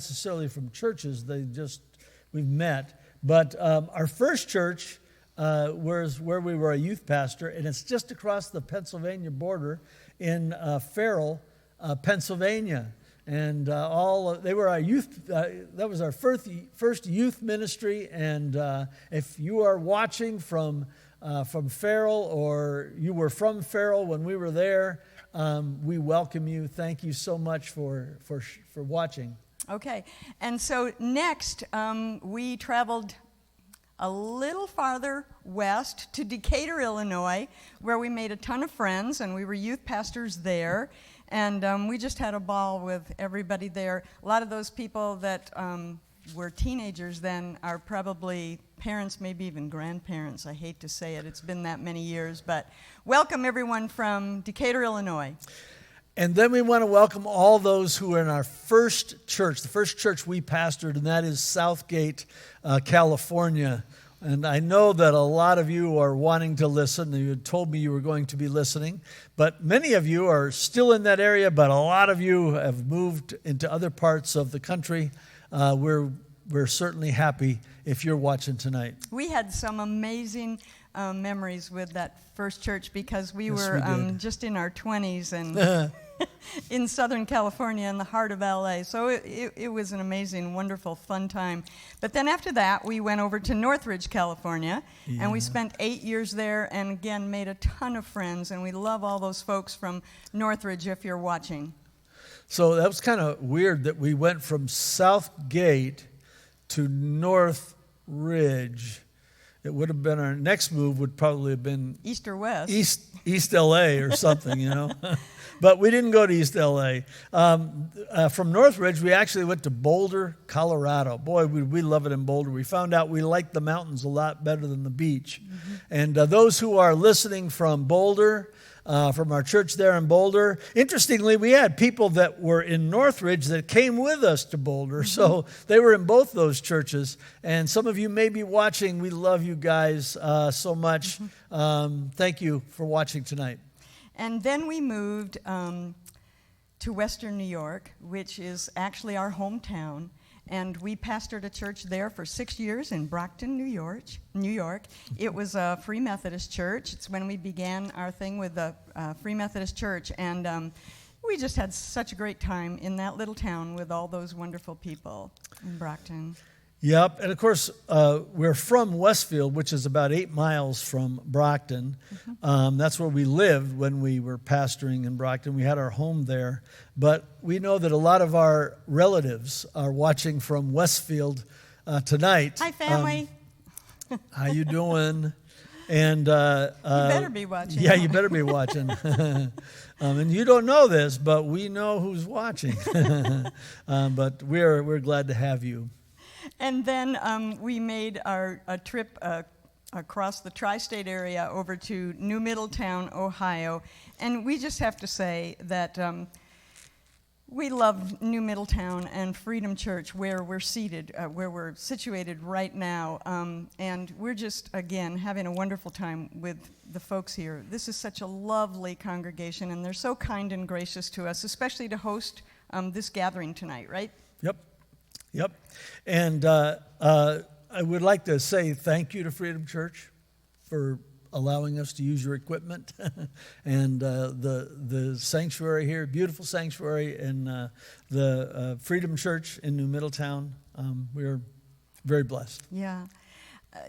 necessarily from churches. We've met. But our first church was where we were a youth pastor, and it's just across the Pennsylvania border in Farrell, Pennsylvania. And they were our youth. That was our first youth ministry. And if you are watching from Farrell, or you were from Farrell when we were there, we welcome you. Thank you so much for watching. Okay, and so next we traveled a little farther west to Decatur, Illinois, where we made a ton of friends, and we were youth pastors there, and we just had a ball with everybody there. A lot of those people that were teenagers then are probably parents, maybe even grandparents. I hate to say it. It's been that many years, but welcome everyone from Decatur, Illinois. And then we want to welcome all those who are in our first church, the first church we pastored, and that is Southgate, California. And I know that a lot of you are wanting to listen. You had told me you were going to be listening. But many of you are still in that area, but a lot of you have moved into other parts of the country. We're certainly happy if you're watching tonight. We had some amazing memories with that first church because we were just in our 20s and in Southern California in the heart of LA. So it was an amazing, wonderful, fun time. But then after that, we went over to Northridge, California, and we spent 8 years there and again made a ton of friends. And we love all those folks from Northridge if you're watching. So that was kind of weird that we went from Southgate to Northridge. It would have been our next move would probably have been East or West. East LA or something, you know. But we didn't go to East LA. From Northridge, we actually went to Boulder, Colorado. Boy, we love it in Boulder. We found out we like the mountains a lot better than the beach. Mm-hmm. And those who are listening from Boulder, from our church there in Boulder. Interestingly, we had people that were in Northridge that came with us to Boulder, so they were in both those churches. And some of you may be watching. We love you guys so much. Thank you for watching tonight. And then we moved to Western New York, which is actually our hometown. And we pastored a church there for 6 years in Brockton, New York. It was a Free Methodist church. It's when we began our thing with the Free Methodist Church. And we just had such a great time in that little town with all those wonderful people in Brockton. Yep, and of course, we're from Westfield, which is about 8 miles from Brockton. That's where we lived when we were pastoring in Brockton. We had our home there. But we know that a lot of our relatives are watching from Westfield tonight. Hi, family. How you doing? And you better be watching. Yeah, you better be watching. And you don't know this, but we know who's watching. But we're glad to have you. And then we made a trip across the tri-state area over to New Middletown, Ohio. And we just have to say that we love New Middletown and Freedom Church, where we're seated, where we're situated right now. And we're just, again, having a wonderful time with the folks here. This is such a lovely congregation, and they're so kind and gracious to us, especially to host this gathering tonight, right? Yep. And I would like to say thank you to Freedom Church for allowing us to use your equipment and the sanctuary here, beautiful sanctuary in the Freedom Church in New Middletown. We're very blessed. Yeah.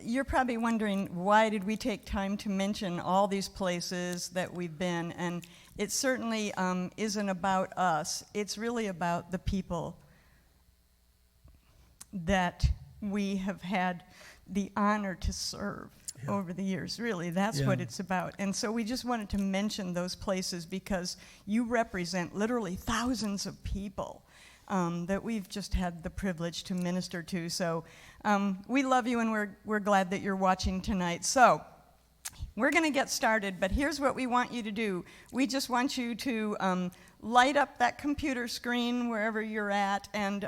You're probably wondering, why did we take time to mention all these places that we've been? And it certainly isn't about us. It's really about the people that we have had the honor to serve over the years. Really, that's what it's about. And so we just wanted to mention those places because you represent literally thousands of people that we've just had the privilege to minister to. So we love you, and we're glad that you're watching tonight. So we're going to get started, but here's what we want you to do. We just want you to light up that computer screen wherever you're at, and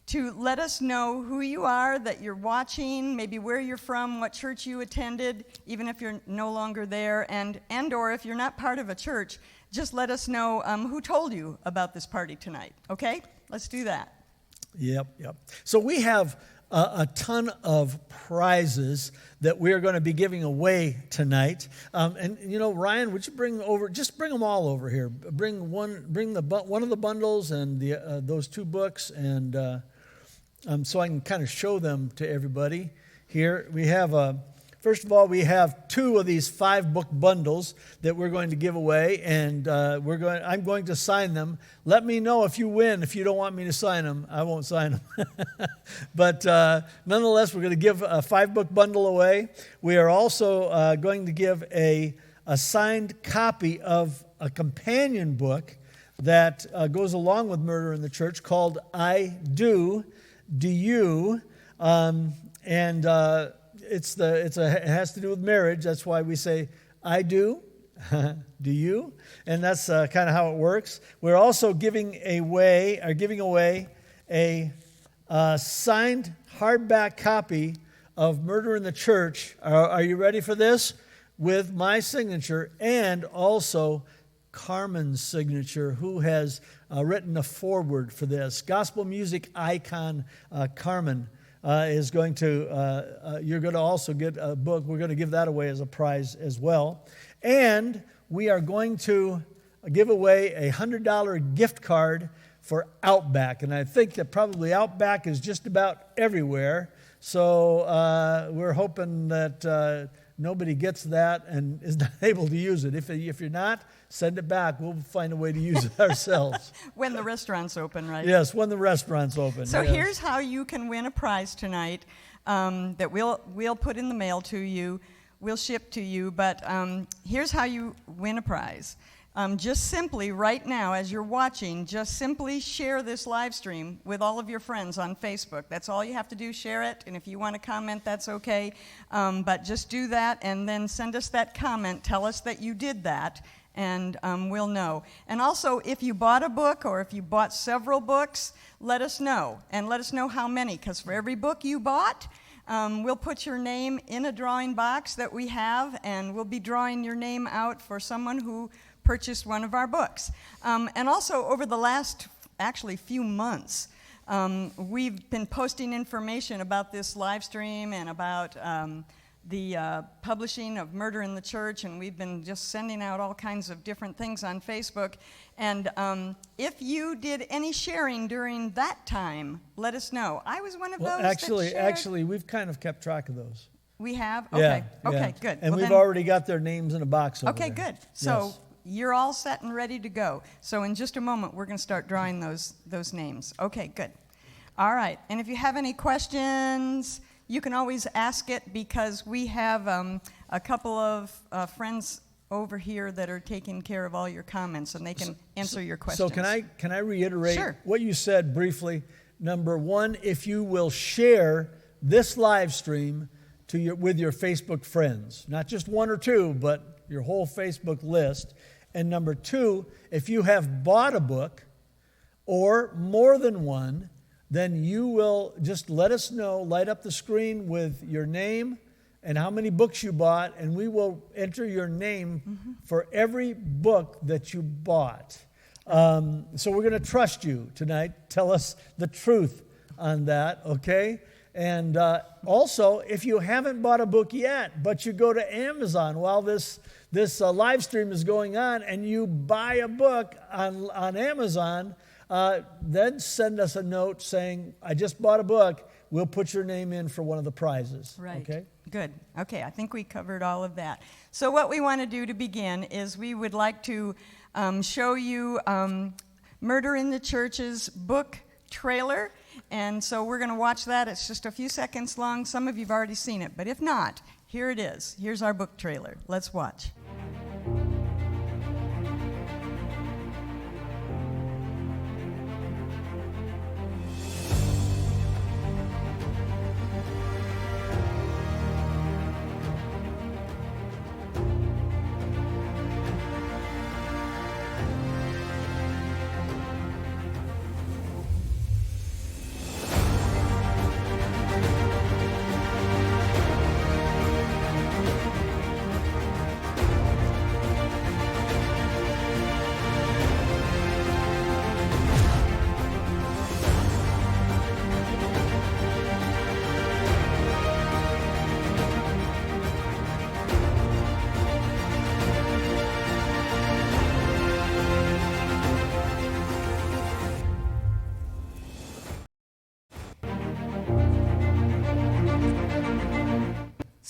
to let us know who you are, that you're watching, maybe where you're from, what church you attended, even if you're no longer there, and or if you're not part of a church, just let us know who told you about this party tonight, okay? Let's do that. Yep. So we have a ton of prizes that we are going to be giving away tonight. And Ryan, would you bring them all over here? Bring one of the bundles and those two books, and so I can kind of show them to everybody here. We have first of all, we have 2 of these 5-book bundles that we're going to give away, and I'm going to sign them. Let me know if you win. If you don't want me to sign them, I won't sign them. But nonetheless, we're going to give a 5-book bundle away. We are also going to give a signed copy of a companion book that goes along with Murder in the Church called I Do You, it has to do with marriage. That's why we say, I do, do you? And that's kind of how it works. We're also giving away a signed hardback copy of Murder in the Church. Are you ready for this? With my signature and also Carmen's signature, who has written a foreword for this. Gospel music icon Carmen is going to, you're going to also get a book. We're going to give that away as a prize as well. And we are going to give away a $100 gift card for Outback. And I think that probably Outback is just about everywhere. So we're hoping that nobody gets that and is not able to use it. If you're not, send it back. We'll find a way to use it ourselves. When the restaurant's open, right? Yes, when the restaurant's open. So yes. Here's how you can win a prize tonight that we'll put in the mail to you. We'll ship to you. But here's how you win a prize. Just simply, right now, as you're watching, just simply share this live stream with all of your friends on Facebook. That's all you have to do, share it. And if you want to comment, that's okay. But just do that and then send us that comment. Tell us that you did that, and we'll know. And also, if you bought a book or if you bought several books, let us know. And let us know how many, because for every book you bought, we'll put your name in a drawing box that we have, and we'll be drawing your name out for someone who purchased one of our books. And also, over the last, actually, few months, we've been posting information about this live stream and about the publishing of Murder in the Church, and we've been just sending out all kinds of different things on Facebook. And if you did any sharing during that time, let us know. I was one of those that shared. Actually, we've kind of kept track of those. We have? Okay. Yeah, okay, good. And well, we've already got their names in a box over okay, there. good. So yes. You're all set and ready to go. So in just a moment, we're going to start drawing those names. Okay, good. All right. And if you have any questions, you can always ask it, because we have a couple of friends over here that are taking care of all your comments, and they can answer your questions. So can I reiterate Sure. what you said briefly? Number one, if you will share this live stream with your Facebook friends, not just one or two, but your whole Facebook list. And number two, if you have bought a book or more than one, then you will just let us know, light up the screen with your name and how many books you bought, and we will enter your name for every book that you bought. So we're going to trust you tonight. Tell us the truth on that, okay? And also, if you haven't bought a book yet, but you go to Amazon while this live stream is going on, and you buy a book on Amazon, then send us a note saying, I just bought a book. We'll put your name in for one of the prizes. Right. Okay? Good. Okay, I think we covered all of that. So what we want to do to begin is we would like to show you Murder in the Church's book trailer. And so we're going to watch that. It's just a few seconds long. Some of you have already seen it. But if not, here it is. Here's our book trailer. Let's watch.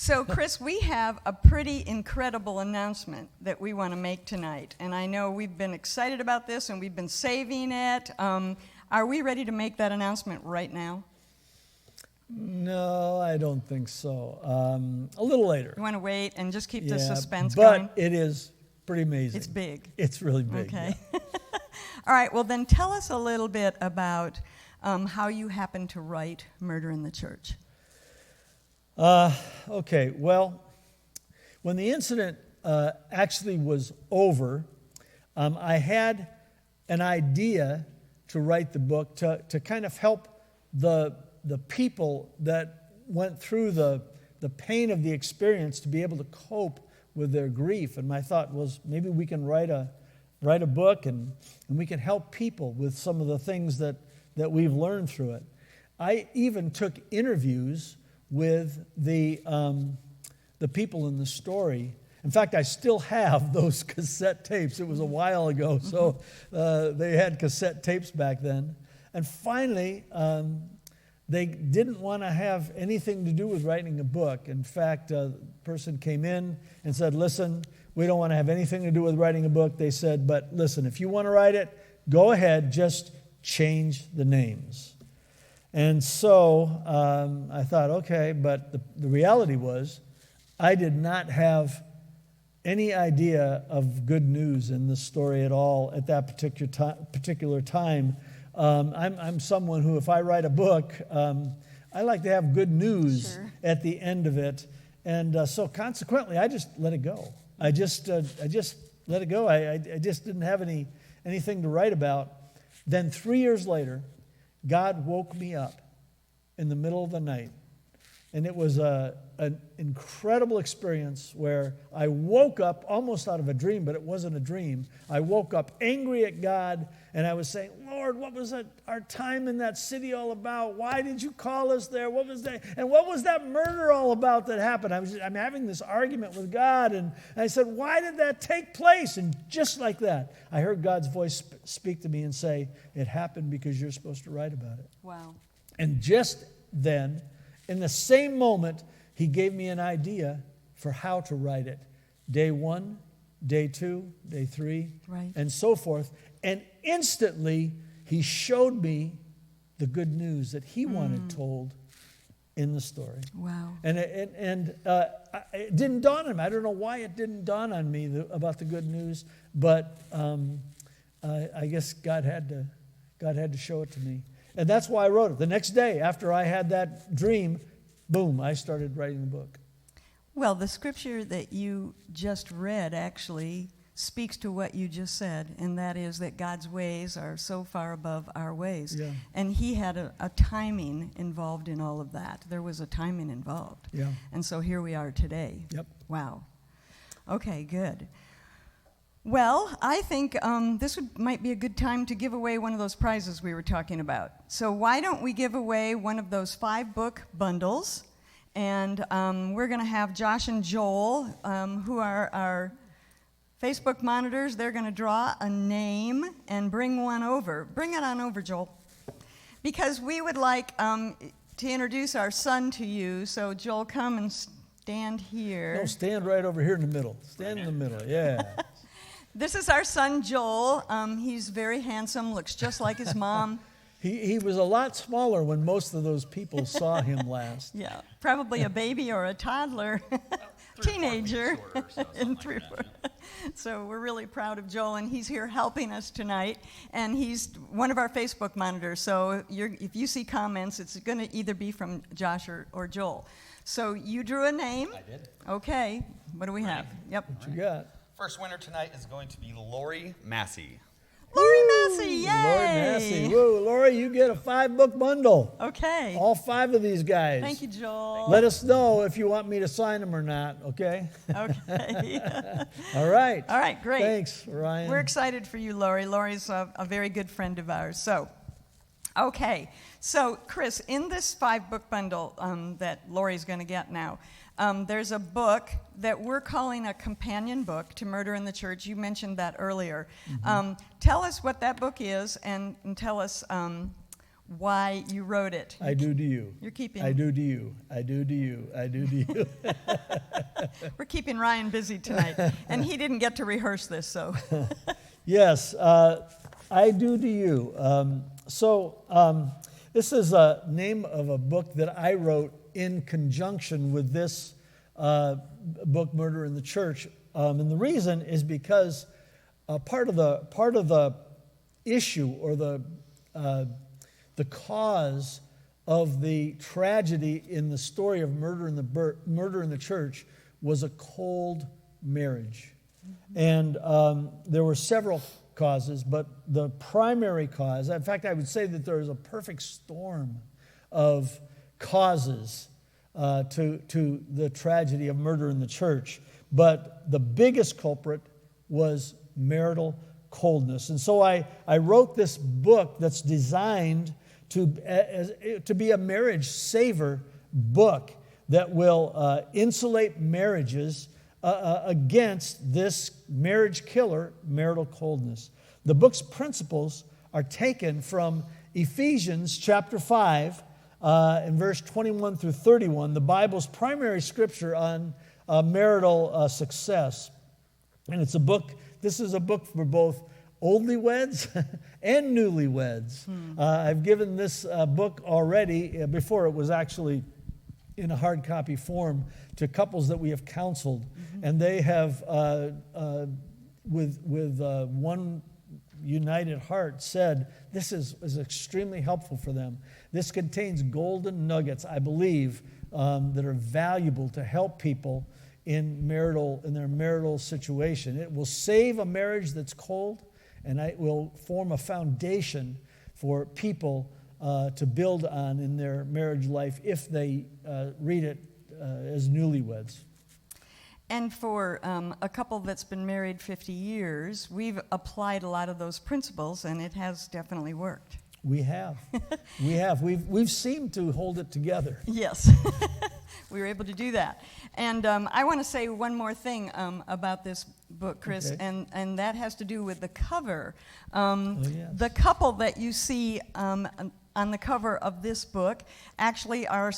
So, Chris, we have a pretty incredible announcement that we want to make tonight. And I know we've been excited about this and we've been saving it. Are we ready to make that announcement right now? No, I don't think so. A little later. You want to wait and just keep the suspense but going? It is pretty amazing. It's big. It's really big. Okay. Yeah. All right, well, then tell us a little bit about how you happened to write Murder in the Church. Okay, well, when the incident actually was over, I had an idea to write the book to kind of help the people that went through the pain of the experience to be able to cope with their grief. And my thought was maybe we can write a book and we can help people with some of the things that we've learned through it. I even took interviews with the people in the story. In fact, I still have those cassette tapes. It was a while ago, so they had cassette tapes back then. And finally, they didn't want to have anything to do with writing a book. In fact, a person came in and said, listen, we don't want to have anything to do with writing a book. They said, but listen, if you want to write it, go ahead, just change the names. And so I thought, okay, but the reality was I did not have any idea of good news in this story at all at that particular time. I'm someone who, if I write a book, I like to have good news at the end of it. And so consequently, I just let it go. I just let it go. I just didn't have anything to write about. Then 3 years later, God woke me up in the middle of the night. And it was an incredible experience where I woke up almost out of a dream, but it wasn't a dream. I woke up angry at God, and I was saying, Lord, what was our time in that city all about? Why did you call us there? What was that? And what was that murder all about that happened? I'm having this argument with God, and I said, why did that take place? And just like that, I heard God's voice speak to me and say, it happened because you're supposed to write about it. Wow. And just then, in the same moment, he gave me an idea for how to write it. Day 1, day 2, day 3, and so forth. And instantly, he showed me the good news that he wanted told in the story. Wow. And it didn't dawn on me. I don't know why it didn't dawn on me about the good news, but I guess God had to show it to me. And that's why I wrote it. The next day, after I had that dream, boom, I started writing the book. Well, the scripture that you just read actually speaks to what you just said, and that is that God's ways are so far above our ways. Yeah. And he had a timing involved in all of that. There was a timing involved. Yeah. And so here we are today. Yep. Wow. Okay, good. Well, I think this might be a good time to give away one of those prizes we were talking about. So why don't we give away one of those 5-book bundles? And we're going to have Josh and Joel, who are our Facebook monitors. They're going to draw a name and bring one over. Bring it on over, Joel. Because we would like to introduce our son to you. So, Joel, come and stand here. No, stand right over here in the middle. Stand in the middle, yeah. This is our son, Joel. He's very handsome, looks just like his mom. He was a lot smaller when most of those people saw him last. Yeah, probably a baby or a toddler, teenager. So we're really proud of Joel, and he's here helping us tonight. And he's one of our Facebook monitors. So if you see comments, it's going to either be from Josh or Joel. So you drew a name. I did. Okay. What do we have? Yep. What you got? First winner tonight is going to be Lori Massey. Lori Massey, yay! Lori Massey. Woo, Lori, you get a 5-book bundle. Okay. All 5 of these guys. Thank you, Joel. Let us know if you want me to sign them or not, okay? Okay. All right. All right, great. Thanks, Ryan. We're excited for you, Lori. Lori's a very good friend of ours. So, okay. So, Chris, in this 5-book bundle that Lori's going to get now, there's a book that we're calling a companion book to Murder in the Church. You mentioned that earlier. Mm-hmm. Tell us what that book is and tell us why you wrote it. I do to you. You're keeping. I do to you. I do to you. I do to you. We're keeping Ryan busy tonight, and he didn't get to rehearse this, so. Yes, I do to you. This is a name of a book that I wrote in conjunction with this book, Murder in the Church. And the reason is because part of the issue or the cause of the tragedy in the story of murder in the church was a cold marriage. And there were several causes, but the primary cause, in fact, I would say that there is a perfect storm of causes to the tragedy of murder in the church. But the biggest culprit was marital coldness. And so I wrote this book that's designed to be a marriage saver book that will insulate marriages against this marriage killer, marital coldness. The book's principles are taken from Ephesians chapter 5 in verse 21 through 31, the Bible's primary scripture on marital success. And it's a book, this is a book for both oldlyweds and newlyweds. I've given this book already, before it was actually in a hard copy form, to couples that we have counseled. And they have, with one united heart, said this is extremely helpful for them. This contains golden nuggets, I believe, that are valuable to help people in their marital situation. It will save a marriage that's cold, and it will form a foundation for people to build on in their marriage life if they read it as newlyweds. And for a couple that's been married 50 years, we've applied a lot of those principles, and it has definitely worked. We have. We've seemed to hold it together. Yes. We were able to do that. And I want to say one more thing about this book, Chris, okay. and that has to do with the cover. Yes. The couple that you see on the cover of this book actually are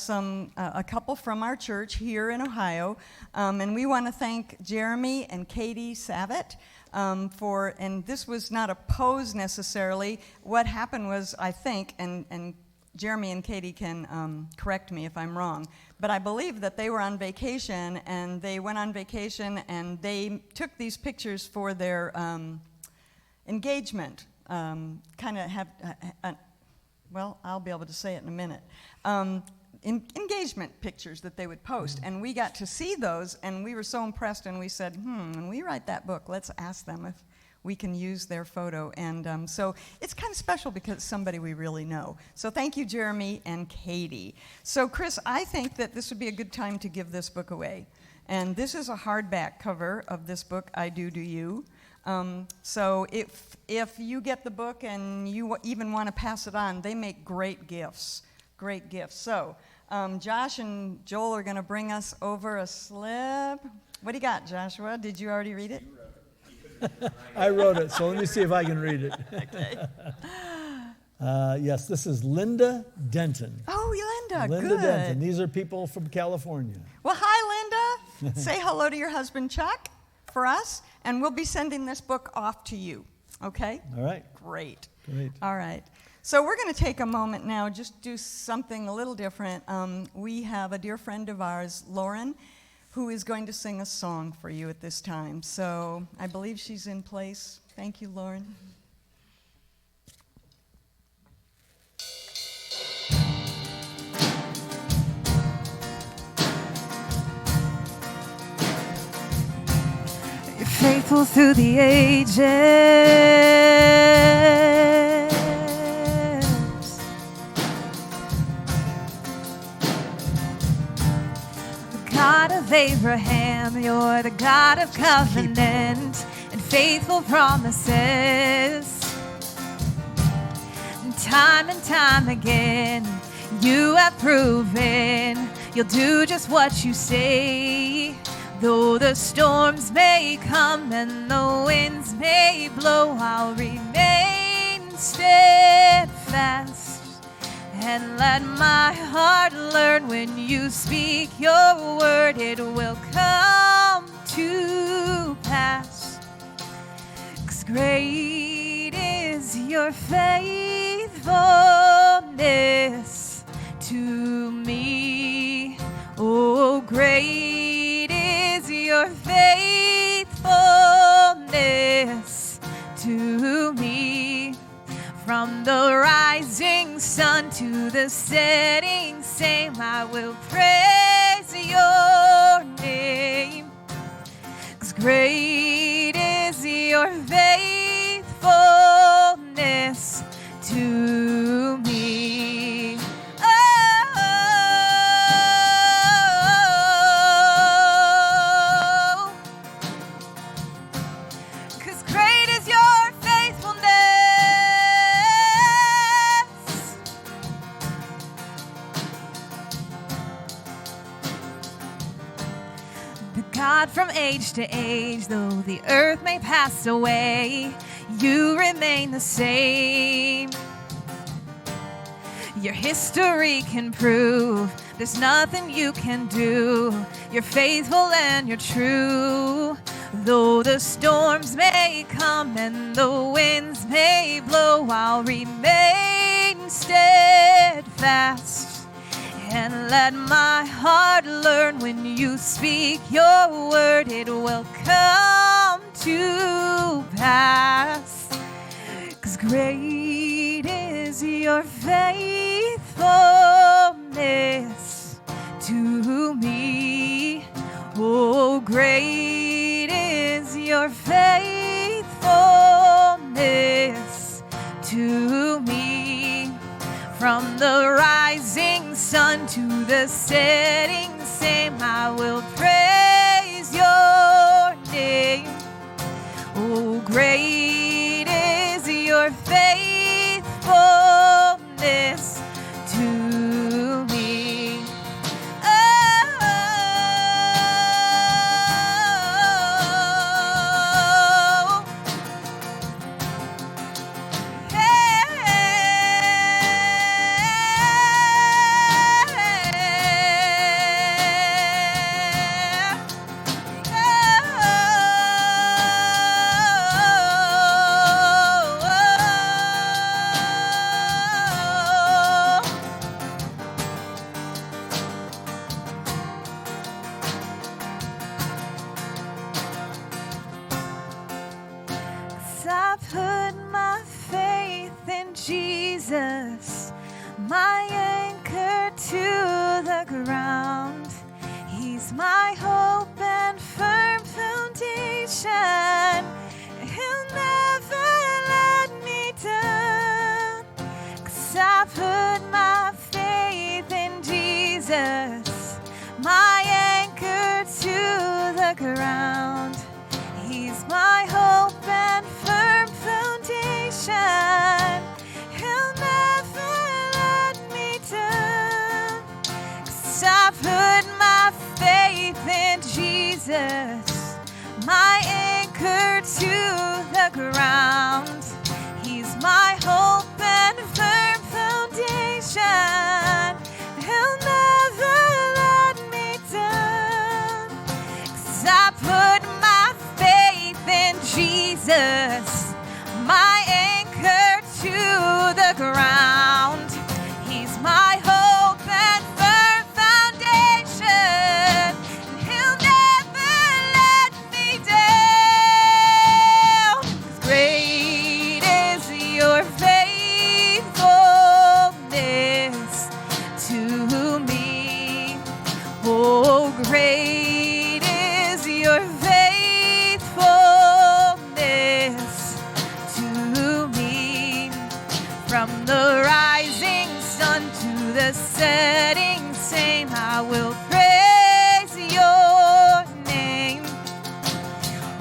a couple from our church here in Ohio, and we want to thank Jeremy and Katie Savitt and this was not a pose necessarily. What happened was, I think, and Jeremy and Katie can correct me if I'm wrong, but I believe that they were on vacation, and they went on vacation, and they took these pictures for their engagement, well, I'll be able to say it in a minute. Engagement pictures that they would post. And we got to see those, and we were so impressed, and we said, when we write that book, let's ask them if we can use their photo. And so it's kind of special because it's somebody we really know. So thank you, Jeremy and Katie. So, Chris, I think that this would be a good time to give this book away. And this is a hardback cover of this book, I Do To You. So if you get the book and you even want to pass it on, they make great gifts. Great gifts. So Josh and Joel are going to bring us over a slip. What do you got, Joshua? Did you already read it? I wrote it, so let me see if I can read it. Okay. Yes, this is Linda Denton. Oh, Linda, Linda good. Denton. These are people from California. Well, hi, Linda. Say hello to your husband, Chuck, for us, and we'll be sending this book off to you, okay? All right. Great. Great. All right. So we're going to take a moment now, just do something a little different. We have a dear friend of ours, Lauren, who is going to sing a song for you at this time. So I believe she's in place. Thank you, Lauren. You're faithful through the ages. God of Abraham, you're the God of covenant and faithful promises. Time and time again, you have proven you'll do just what you say. Though the storms may come and the winds may blow, I'll remain steadfast And let my heart learn when you speak your word, it will come to pass. 'Cause great is your faithfulness to me. Oh, great is your faithfulness to me. From the rising sun to the setting same, I will praise your name. 'Cause great is your faithfulness to me. Oh, 'cause great is your faithfulness. The God from age to age, though the earth may pass away, you remain the same. Your history can prove there's nothing you can do. You're faithful and you're true. Though the storms may come and the winds may blow, I'll remain steadfast. And let my heart learn when you speak your word, it will come to pass. 'Cause great is your faithfulness to me. Oh, great is your faithfulness to me. From the rising sun to the setting same, I will praise your name. Oh, great is your faithfulness to me. I put my faith in Jesus, my anchor to the ground. He's my hope and firm foundation. He'll never let me down. 'Cause I put my faith in Jesus, my anchor to the ground. He's my hope and firm foundation. He'll never let me down. 'Cause I put my faith in Jesus, my anchor to the ground. He's my hope and firm foundation. He'll never let me down. 'Cause I put my faith in Jesus, my anchor to the ground. He's my hope and firm foundation. He'll never let me down. 'Cause great is your faithfulness to me. Oh, great is your faithfulness to me. From the rising sun to the setting same, I will praise your name.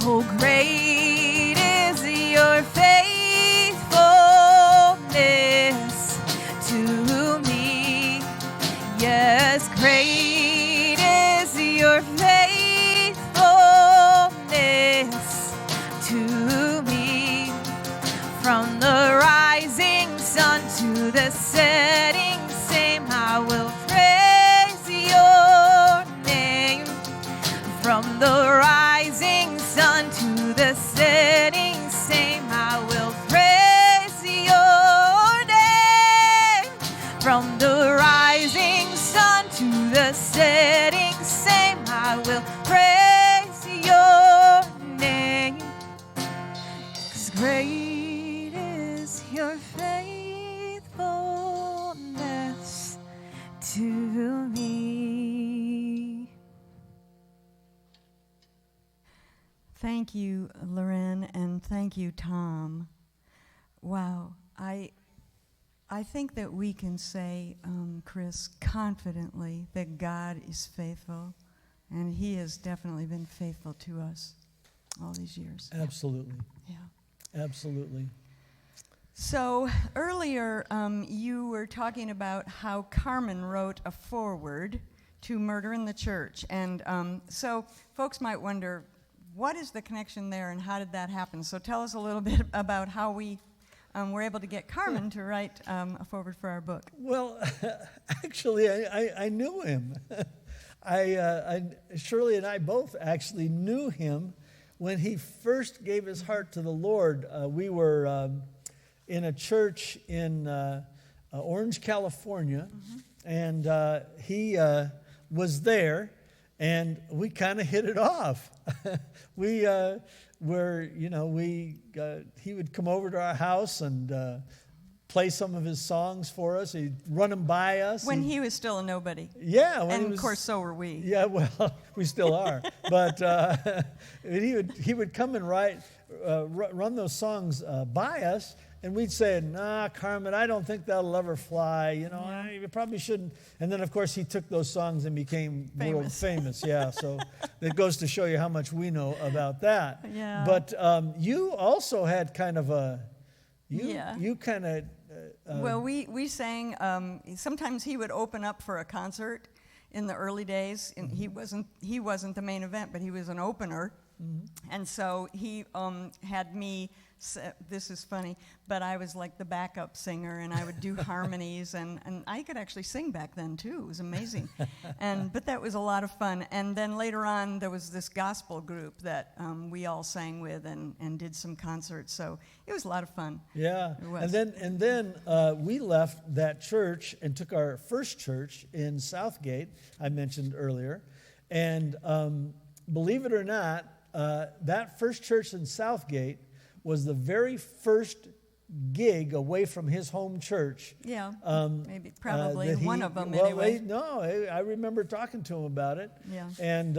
Oh, great is your faithfulness to me. Yes, great is your faithfulness to me. From the rising sun to the setting rising sun to the setting same, I will praise your name. 'Cause great is your faithfulness to me. Thank you, Loren, and thank you, Tom. Wow, I think that we can say, Chris, confidently that God is faithful, and He has definitely been faithful to us all these years. Absolutely. Yeah. Absolutely. So earlier, you were talking about how Carmen wrote a foreword to Murder in the Church, and so folks might wonder, what is the connection there, and how did that happen? So tell us a little bit about how we were able to get Carmen to write a foreword for our book. Well, actually, I knew him. Shirley and I both actually knew him when he first gave his heart to the Lord. We were in a church in Orange, California, and he was there, and we kind of hit it off. He would come over to our house and play some of his songs for us. He'd run them by us. When he was still a nobody. Yeah. And of course, so were we. Yeah, well, we still are. But he would come and run those songs by us, and we'd say, "Nah, Carmen, I don't think that'll ever fly. You probably shouldn't." And then, of course, he took those songs and became world famous. Yeah, so it goes to show you how much we know about that. Yeah. But you also had kind of well, we sang. Sometimes he would open up for a concert in the early days, and he wasn't the main event, but he was an opener. Mm-hmm. And so he had me, this is funny, but I was like the backup singer, and I would do harmonies, and I could actually sing back then too. It was amazing. But that was a lot of fun. And then later on, there was this gospel group that we all sang with and did some concerts. So it was a lot of fun. Yeah. It was. And then we left that church and took our first church in Southgate, I mentioned earlier. And believe it or not, that first church in Southgate was the very first gig away from his home church. Yeah, probably one of them anyway. I remember talking to him about it. Yeah. And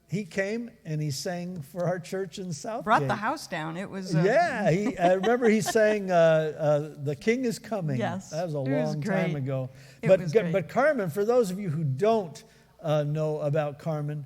he came and he sang for our church in Southgate. Brought the house down. It was... I remember he sang "The King is Coming." Yes. That was a long time ago. But Carmen, for those of you who don't know about Carmen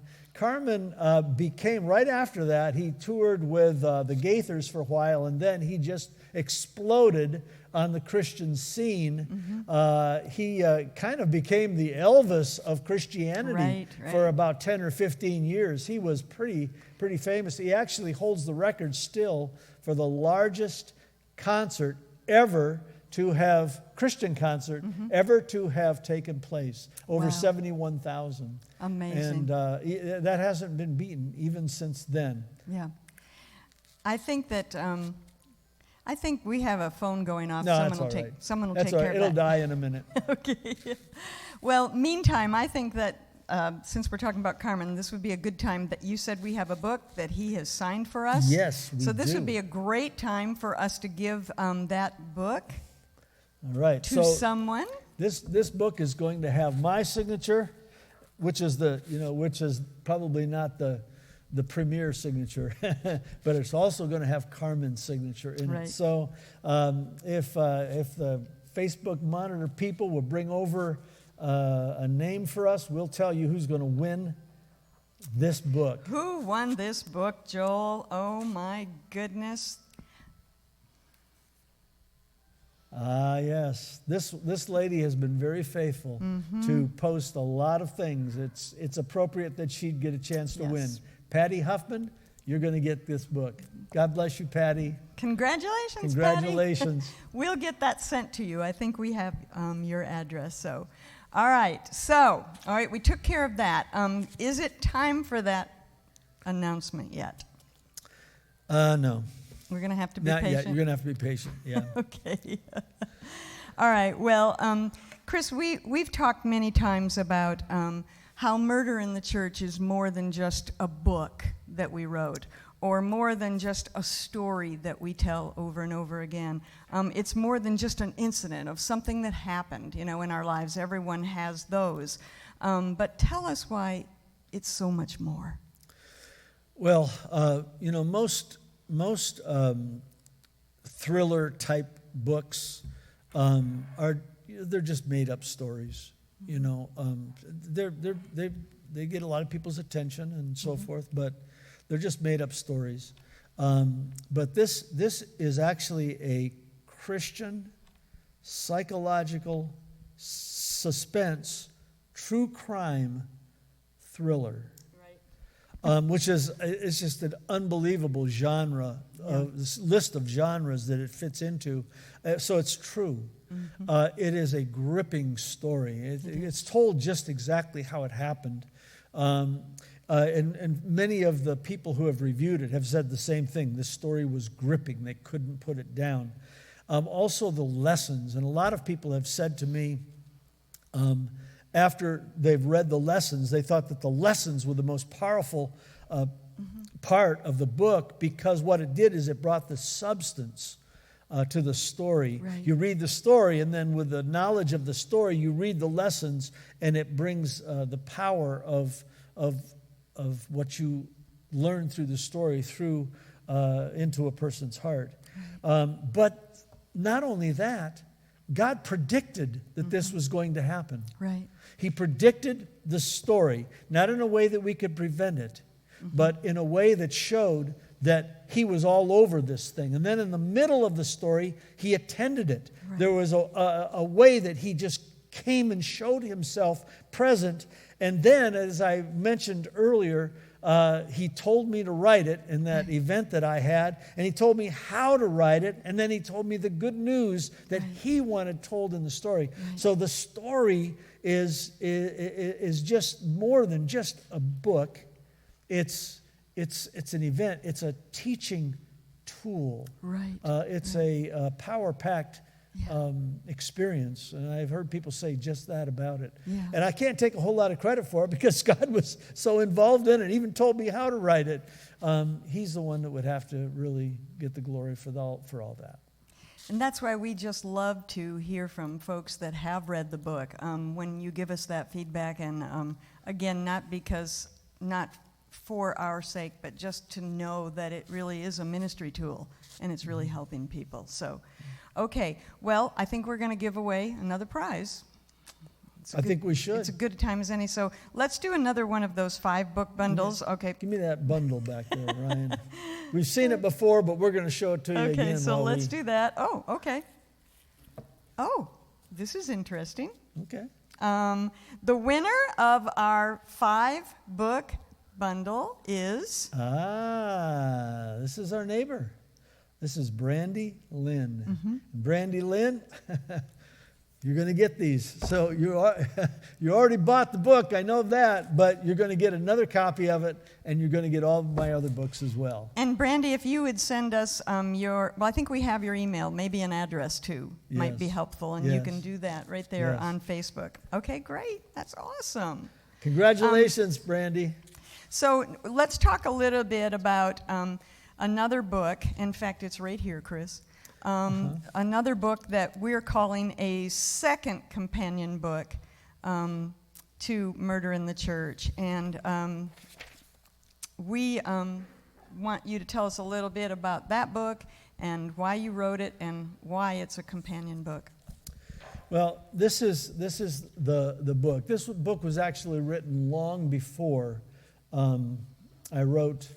became, right after that, he toured with the Gaithers for a while, and then he just exploded on the Christian scene. Mm-hmm. He kind of became the Elvis of Christianity for about 10 or 15 years. He was pretty famous. He actually holds the record still for the largest concert ever to have, Christian concert, ever to have taken place. Over 71,000. Amazing. And that hasn't been beaten even since then. Yeah. I think that, I think we have a phone going off. No, Someone will that's take all care right. of that. It'll die in a minute. Okay. Well, meantime, I think that since we're talking about Carmen, this would be a good time that you said we have a book that he has signed for us. Yes, we So this do. would be a great time for us to give that book All right. to someone. This book is going to have my signature, which is probably not the premier signature, but it's also going to have Carmen's signature in it. So if the Facebook Monitor people will bring over a name for us, we'll tell you who's going to win this book. Who won this book, Joel? Oh my goodness. Yes. This lady has been very faithful to post a lot of things. It's appropriate that she'd get a chance to win. Patty Huffman, you're going to get this book. God bless you, Patty. Congratulations, Congratulations. Patty. We'll get that sent to you. I think we have your address. So, all right. We took care of that. Is it time for that announcement yet? No. We're going to have to be Not patient. yet. You're going to have to be patient. Yeah. Okay. All right. Well, Chris, we've talked many times about how Murder in the Church is more than just a book that we wrote, or more than just a story that we tell over and over again. It's more than just an incident of something that happened, in our lives. Everyone has those. But tell us why it's so much more. Well, most thriller type books they're just made up stories. They get a lot of people's attention and so forth, but they're just made up stories. But this is actually a Christian psychological suspense true crime thriller. Which is it's just an unbelievable genre, this list of genres that it fits into. So it's true. Mm-hmm. It is a gripping story. It's told just exactly how it happened. And many of the people who have reviewed it have said the same thing. This story was gripping. They couldn't put it down. Also the lessons. And a lot of people have said to me, after they've read the lessons, they thought that the lessons were the most powerful part of the book, because what it did is it brought the substance to the story. Right. You read the story, and then with the knowledge of the story, you read the lessons, and it brings the power of what you learn through the story through into a person's heart. But not only that, God predicted that this was going to happen. Right. He predicted the story, not in a way that we could prevent it, but in a way that showed that he was all over this thing. And then in the middle of the story, he attended it. Right. There was a way that he just came and showed himself present. And then, as I mentioned earlier, he told me to write it in that event that I had, and he told me how to write it, and then he told me the good news that he wanted told in the story. Right. So the story is just more than just a book. It's an event. It's a teaching tool. Right. It's a power-packed experience, and I've heard people say just that about it. Yeah. And I can't take a whole lot of credit for it because God was so involved in it, even told me how to write it. He's the one that would have to really get the glory for all that. And that's why we just love to hear from folks that have read the book. When you give us that feedback, and again, not for our sake, but just to know that it really is a ministry tool and it's really helping people. So, okay, well, I think we're going to give away another prize. I think we should. It's a good time as any. So let's do another one of those 5 book bundles. Okay. Give me that bundle back there, Ryan. We've seen it before, but we're going to show it to you again. Okay, so let's do that. Oh, okay. Oh, this is interesting. Okay. The winner of our 5-book bundle is... this is our neighbor. This is Brandy Lynn. Mm-hmm. Brandy Lynn, you're going to get these. So you already bought the book, I know that, but you're going to get another copy of it, and you're going to get all of my other books as well. And Brandy, if you would send us I think we have your email, maybe an address too, might be helpful, and you can do that right there on Facebook. Okay, great. That's awesome. Congratulations, Brandy. So let's talk a little bit about another book. In fact, it's right here, Chris. Another book that we're calling a second companion book to Murder in the Church. And we want you to tell us a little bit about that book and why you wrote it and why it's a companion book. Well, this is the book. This book was actually written long before I wrote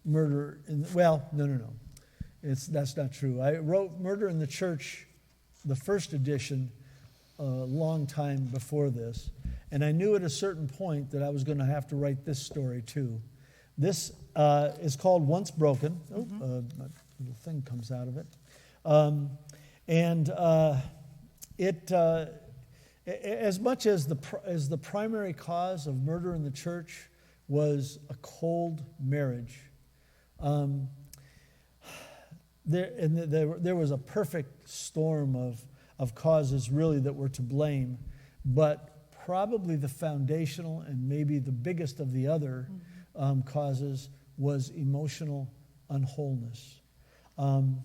Murder in... Well, no. That's not true. I wrote Murder in the Church, the first edition, a long time before this. And I knew at a certain point that I was going to have to write this story too. This is called Once Broken. Mm-hmm. A little thing comes out of it. As much as the primary cause of murder in the church was a cold marriage, there was a perfect storm of causes really that were to blame. but probably the foundational and maybe the biggest of the other causes was emotional unwholeness. And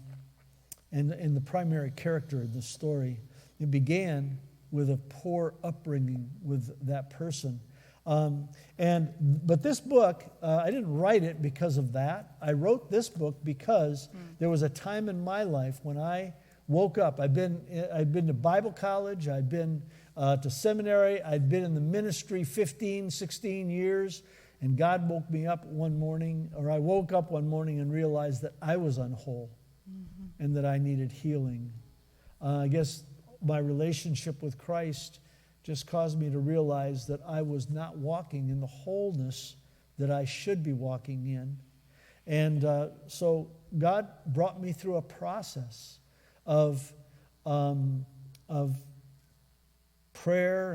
the primary character in the story, it began with a poor upbringing with that person. But this book, I didn't write it because of that. I wrote this book because there was a time in my life when I woke up. I'd been to Bible college. I'd been to seminary. I'd been in the ministry 15, 16 years. And God woke me up one morning, or I woke up one morning and realized that I was unwhole and that I needed healing. I guess my relationship with Christ just caused me to realize that I was not walking in the wholeness that I should be walking in. And so God brought me through a process of prayer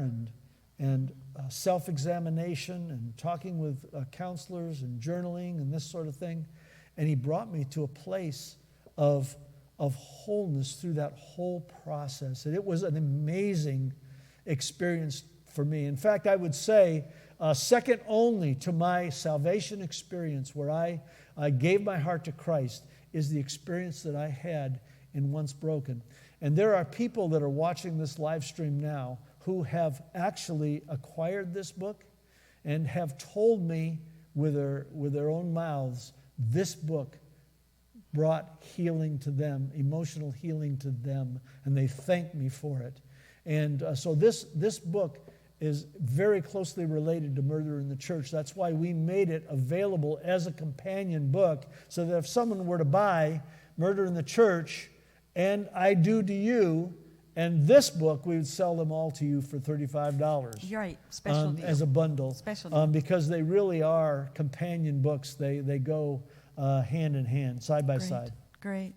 and self-examination and talking with counselors and journaling and this sort of thing. And he brought me to a place of wholeness through that whole process. And it was an amazing experience for me. In fact, I would say second only to my salvation experience where I gave my heart to Christ is the experience that I had in Once Broken. And there are people that are watching this live stream now who have actually acquired this book and have told me with their own mouths, this book brought healing to them, emotional healing to them, and they thank me for it. And so this book is very closely related to Murder in the Church. That's why we made it available as a companion book, so that if someone were to buy Murder in the Church and I Do to You, and this book, we would sell them all to you for $35. You're right, special deal. As a bundle. Special deal. Because they really are companion books. They go hand in hand, side by side. Great.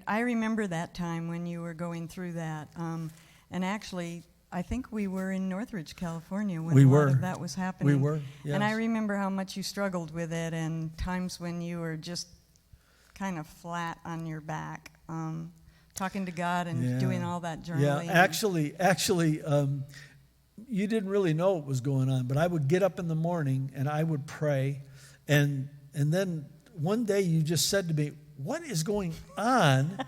I remember that time when you were going through that. And actually, I think we were in Northridge, California when lot of that was happening. We were, yes. And I remember how much you struggled with it and times when you were just kind of flat on your back. Talking to God and doing all that journaling. Yeah, actually, you didn't really know what was going on, but I would get up in the morning and I would pray, and then one day you just said to me, "What is going on?"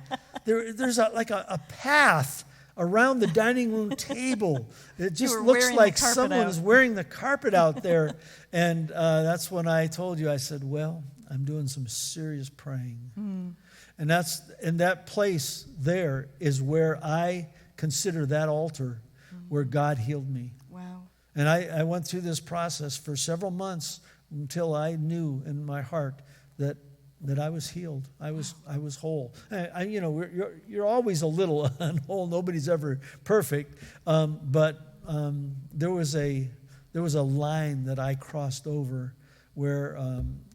There's a path around the dining room table. It just looks like someone is wearing the carpet out there, and that's when I told you. I said, "Well, I'm doing some serious praying." And that place there is where I consider that altar where God healed me. Wow. And I went through this process for several months until I knew in my heart that I was healed. I was whole. You're always a little unwhole. Nobody's ever perfect. But there was a line that I crossed over where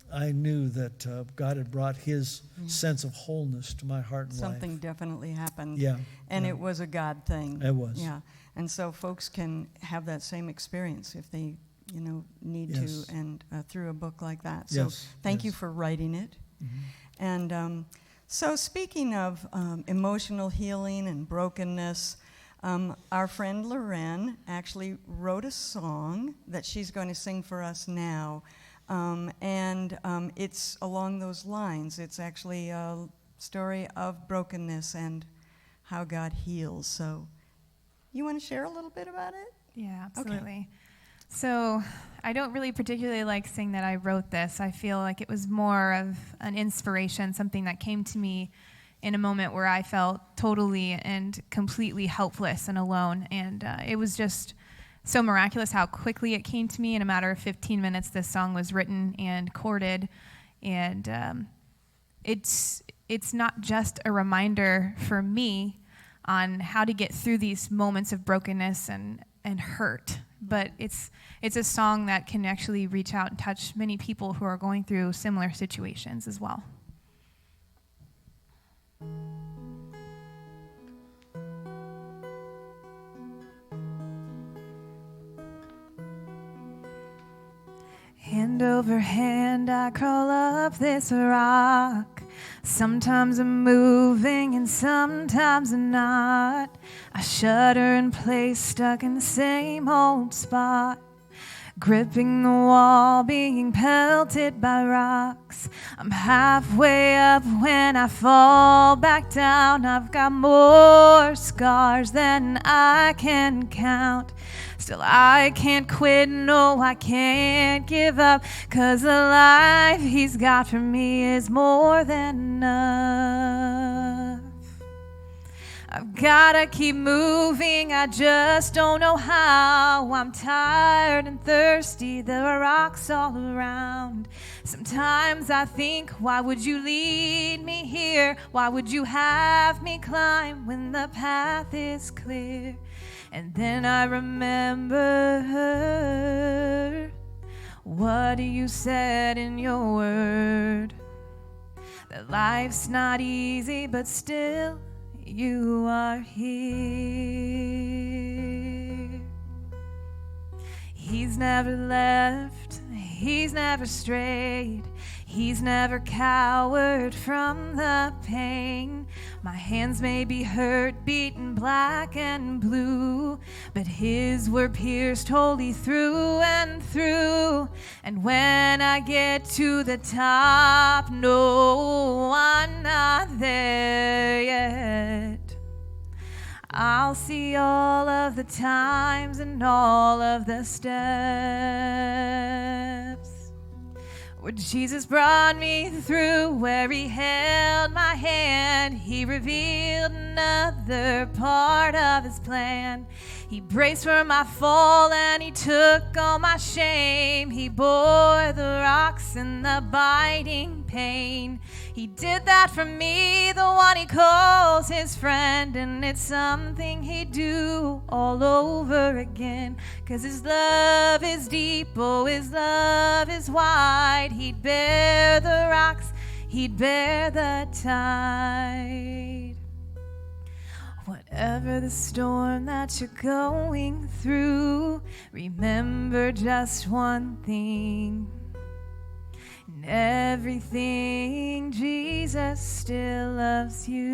I knew that God had brought his sense of wholeness to my heart and life. Something definitely happened. Yeah. And it was a God thing. It was. Yeah. And so folks can have that same experience if they, need to, and through a book like that. So thank you for writing it. Mm-hmm. And so speaking of emotional healing and brokenness, our friend Loren actually wrote a song that she's going to sing for us now. And it's along those lines. It's actually a story of brokenness and how God heals. So you want to share a little bit about it? Yeah, absolutely. Okay. So I don't really particularly like saying that I wrote this. I feel like it was more of an inspiration, something that came to me in a moment where I felt totally and completely helpless and alone. And it was just so miraculous how quickly it came to me. In a matter of 15 minutes, this song was written and chorded. And it's not just a reminder for me on how to get through these moments of brokenness and hurt, but it's a song that can actually reach out and touch many people who are going through similar situations as well. Hand over hand, I crawl up this rock, Sometimes I'm moving and sometimes I'm not. I shudder in place, stuck in the same old spot. Gripping the wall, being pelted by rocks. I'm halfway up when I fall back down. I've got more scars than I can count. Still I can't quit, no I can't give up, 'cause the life he's got for me is more than enough. I've gotta keep moving, I just don't know how. I'm tired and thirsty, there are rocks all around. Sometimes I think, why would you lead me here? Why would you have me climb when the path is clear? And then I remember what you said in your word, that life's not easy, but still you are here. He's never left, he's never strayed, he's never cowered from the pain. My hands may be hurt, beaten black and blue, but his were pierced wholly through and through. And when I get to the top, no, I'm not there yet. I'll see all of the times and all of the steps where Jesus brought me through, where he held my hand. He revealed another part of his plan. He braced for my fall and he took all my shame. He bore the rocks and the biting pain. He did that for me, the one he calls his friend. And it's something he'd do all over again, 'cause his love is deep, oh, his love is wide. He'd bear the rocks, he'd bear the tide. Whatever the storm that you're going through, remember just one thing. In everything, Jesus still loves you.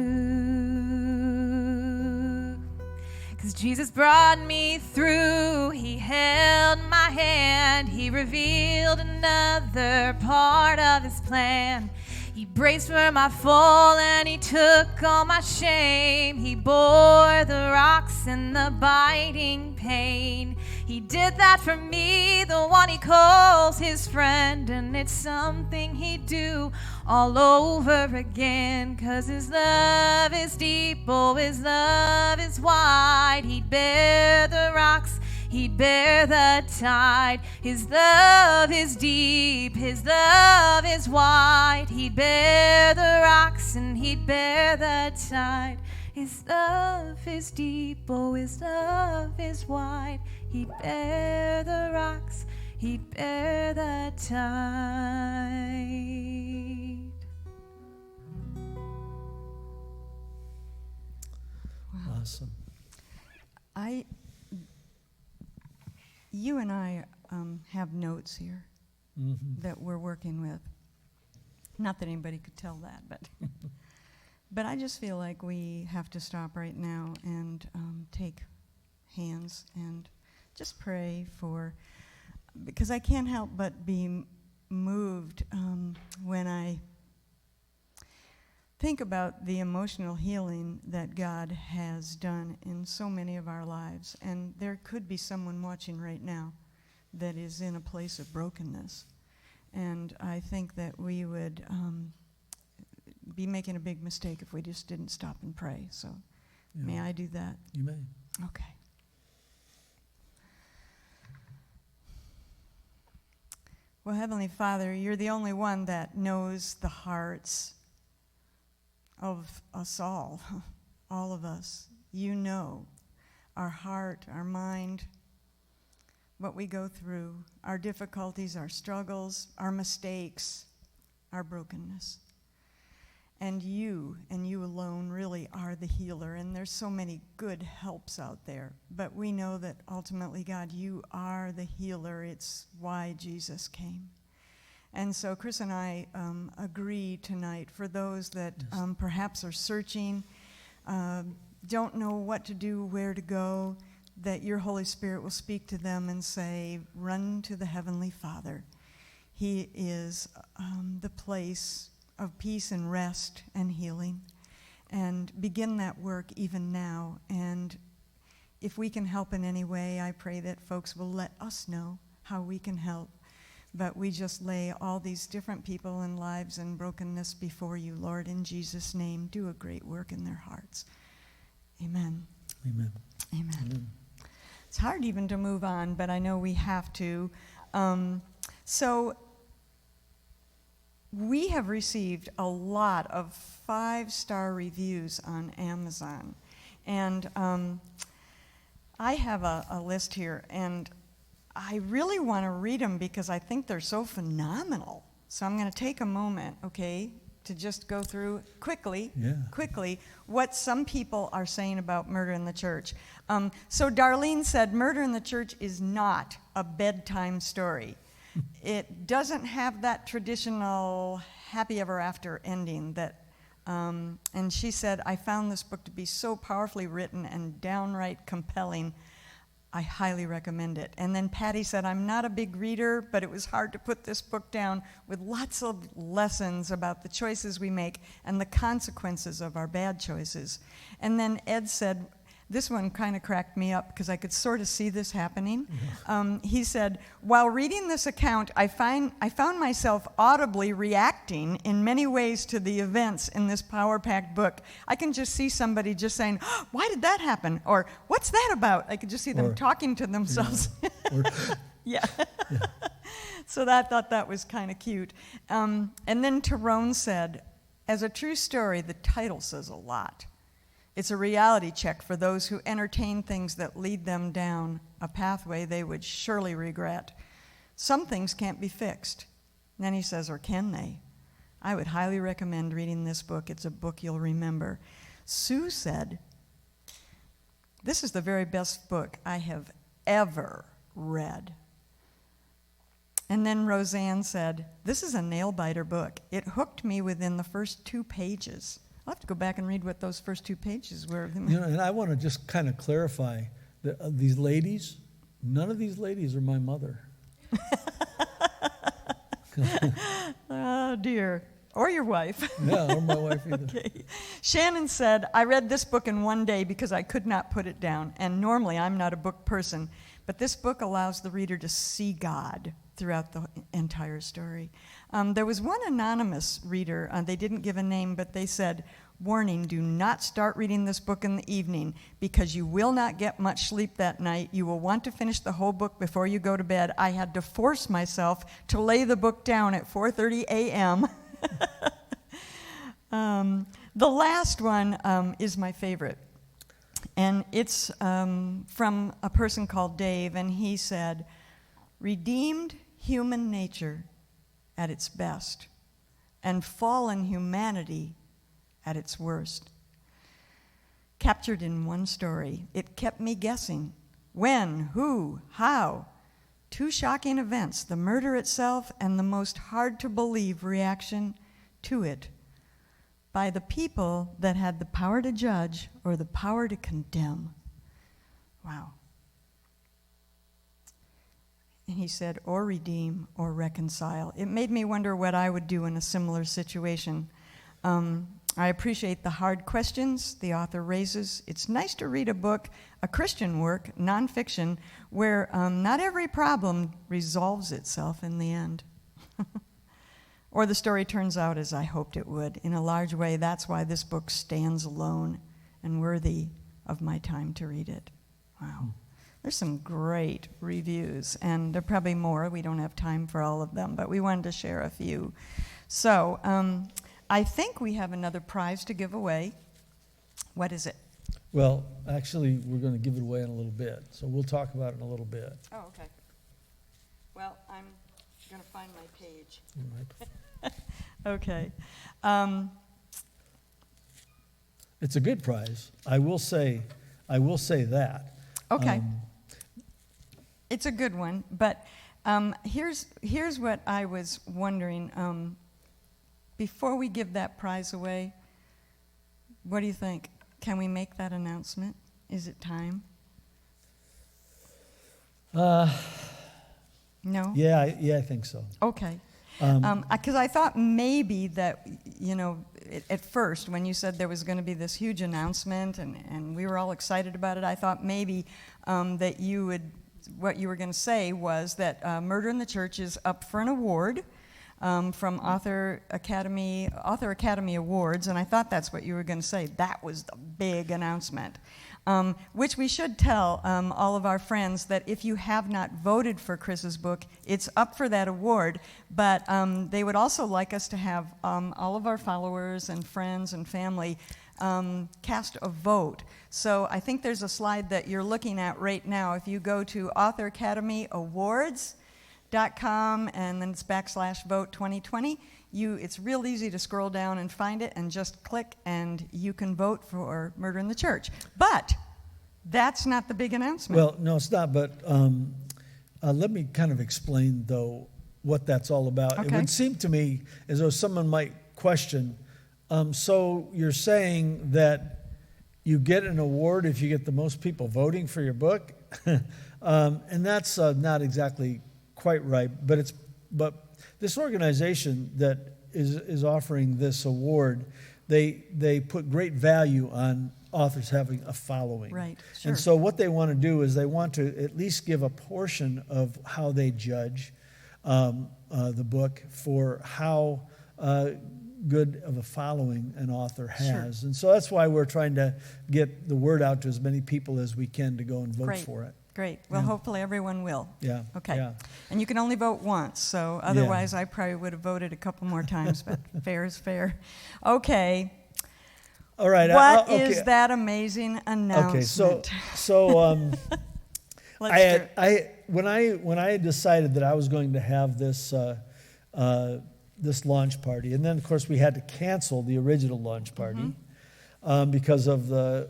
'Cause Jesus brought me through, he held my hand, he revealed another part of his plan. He braced for my fall and he took all my shame. He bore the rocks and the biting pain. He did that for me, the one he calls his friend. And it's something he'd do all over again, 'cause his love is deep, oh, his love is wide. He'd bear the rocks, he'd bear the tide. His love is deep, his love is wide. He'd bear the rocks and he'd bear the tide. His love is deep, oh, his love is wide. He'd bear the rocks, he'd bear the tide. Wow. Awesome. You and I have notes here that we're working with. Not that anybody could tell that, but but I just feel like we have to stop right now and take hands and just pray for, because I can't help but be moved when I think about the emotional healing that God has done in so many of our lives. And there could be someone watching right now that is in a place of brokenness. And I think that we would be making a big mistake if we just didn't stop and pray. So may I do that? You may. Okay. Well, Heavenly Father, you're the only one that knows the hearts of us all of us. You know our heart, our mind, what we go through, our difficulties, our struggles, our mistakes, our brokenness. And you alone really are the healer. And there's so many good helps out there. But we know that ultimately, God, you are the healer. It's why Jesus came. And so Chris and I agree tonight for those that perhaps are searching, don't know what to do, where to go, that your Holy Spirit will speak to them and say, run to the Heavenly Father. He is the place of peace and rest and healing. And begin that work even now. And if we can help in any way, I pray that folks will let us know how we can help. But we just lay all these different people and lives and brokenness before you, Lord, in Jesus' name. Do a great work in their hearts. Amen. Amen. Amen. Amen. It's hard even to move on, but I know we have to. So we have received a lot of 5-star reviews on Amazon. And I have a list here, and I really want to read them because I think they're so phenomenal. So I'm going to take a moment, okay, to just go through quickly what some people are saying about Murder in the Church. So Darlene said, Murder in the Church is not a bedtime story. It doesn't have that traditional happy ever after ending that, and she said, I found this book to be so powerfully written and downright compelling. I highly recommend it. And then Patty said, I'm not a big reader, but it was hard to put this book down with lots of lessons about the choices we make and the consequences of our bad choices. And then Ed said, this one kind of cracked me up because I could sort of see this happening. He said, while reading this account, I found myself audibly reacting in many ways to the events in this power-packed book. I can just see somebody just saying, oh, why did that happen? Or, what's that about? I could just see them talking to themselves. Yeah. So I thought that was kind of cute. And then Tyrone said, as a true story, the title says a lot. It's a reality check for those who entertain things that lead them down a pathway they would surely regret. Some things can't be fixed. And then he says, or can they? I would highly recommend reading this book. It's a book you'll remember. Sue said, this is the very best book I have ever read. And then Roseanne said, this is a nail-biter book. It hooked me within the first 2 pages. I'll have to go back and read what those first 2 pages were. You know, and I want to just kind of clarify that these ladies, none of these ladies are my mother. Oh, dear. Or your wife. Yeah, or my wife either. Okay. Shannon said, I read this book in one day because I could not put it down. And normally I'm not a book person, but this book allows the reader to see God throughout the entire story. There was one anonymous reader, they didn't give a name, but they said, warning, do not start reading this book in the evening because you will not get much sleep that night. You will want to finish the whole book before you go to bed. I had to force myself to lay the book down at 4:30 a.m. The last one is my favorite. And it's from a person called Dave, and he said, redeemed human nature at its best, and fallen humanity at its worst. Captured in one story, it kept me guessing. When, who, how? 2 shocking events, the murder itself and the most hard-to-believe reaction to it by the people that had the power to judge or the power to condemn. Wow. And he said, or redeem or reconcile. It made me wonder what I would do in a similar situation. I appreciate the hard questions the author raises. It's nice to read a book, a Christian work, nonfiction, where not every problem resolves itself in the end. Or the story turns out as I hoped it would. In a large way, that's why this book stands alone and worthy of my time to read it. Wow. There's some great reviews, and there are probably more. We don't have time for all of them, but we wanted to share a few. So I think we have another prize to give away. What is it? Well, actually, we're going to give it away in a little bit, so we'll talk about it in a little bit. Oh, okay. Well, I'm going to find my page. All right. Okay. It's a good prize. I will say that. Okay. It's a good one, but Here's what I was wondering. Before we give that prize away, what do you think? Can we make that announcement? Is it time? No? Yeah, I think so. Okay. Because I thought maybe that, at first when you said there was going to be this huge announcement and we were all excited about it, I thought maybe that what you were going to say was that Murder in the Church is up for an award from Author Academy Awards, and I thought that's what you were going to say. That was the big announcement. Which we should tell all of our friends that if you have not voted for Chris's book, it's up for that award, but they would also like us to have all of our followers and friends and family cast a vote. So I think there's a slide that you're looking at right now. If you go to authoracademyawards.com and then it's /vote 2020, it's real easy to scroll down and find it and just click and you can vote for Murder in the Church. But that's not the big announcement. Well, no, it's not, but let me kind of explain, though, what that's all about. Okay. It would seem to me as though someone might question, so you're saying that you get an award if you get the most people voting for your book? And that's not exactly quite right, but this organization that is offering this award, they put great value on authors having a following. Right, sure. And so what they want to do is they want to at least give a portion of how they judge the book for how good of a following an author has. Sure. And so that's why we're trying to get the word out to as many people as we can to go and vote for it. Great. Well, hopefully everyone will. Yeah. Okay. Yeah. And you can only vote once, so otherwise I probably would have voted a couple more times, but fair is fair. Okay. All right. What is that amazing announcement? Okay. So Let's when I had decided that I was going to have this this launch party, and then of course we had to cancel the original launch party because of the